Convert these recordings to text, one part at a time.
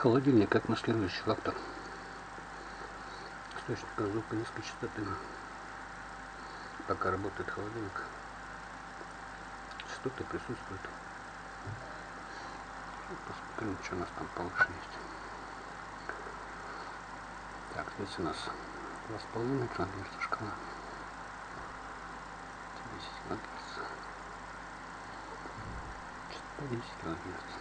Холодильник как маскирующий фактор. Источник звука низкой частоты. Пока работает холодильник, частоты присутствуют. Посмотрим, что у нас там повыше есть. Так, здесь у нас 2,5 килогерца шкала. 10 килогерц. 110 килогерц.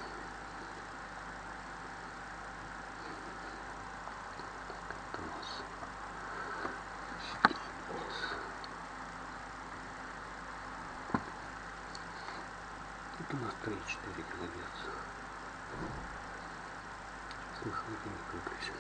Тут у нас 3,4 килогерц. Сейчас мы холодильник выключим.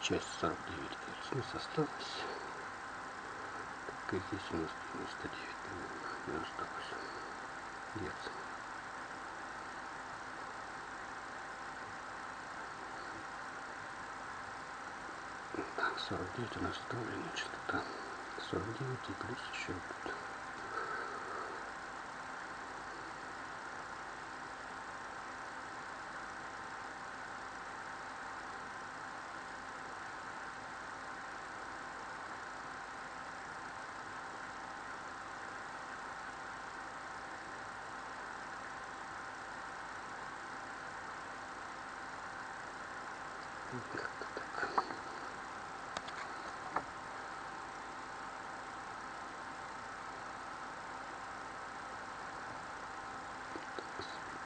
Часть 49 Гц у нас осталась. Так и здесь у нас 99 примерно, 98 Гц. Так, 49 у нас вставленная частота. 49 и плюс еще тут. Как-то так.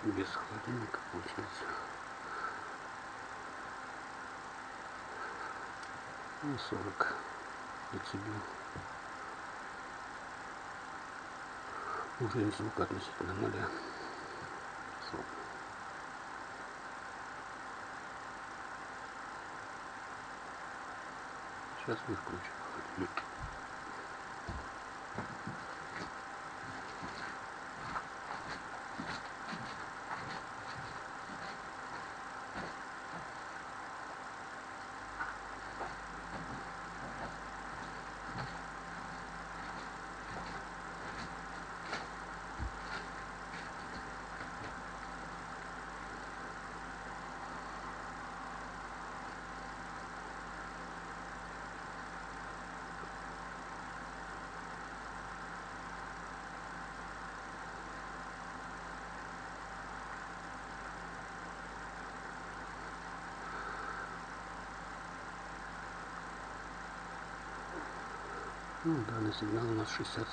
Без холодильника получается 40 децибел. Уровень звука относительно нуля. Сейчас мы включим холодильник. Ну, данный сигнал у нас 60,5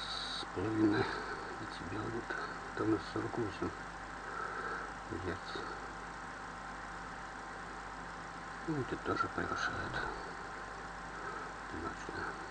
децибел. Это у нас 48 Гц. Ну, это тоже превышает одиночное.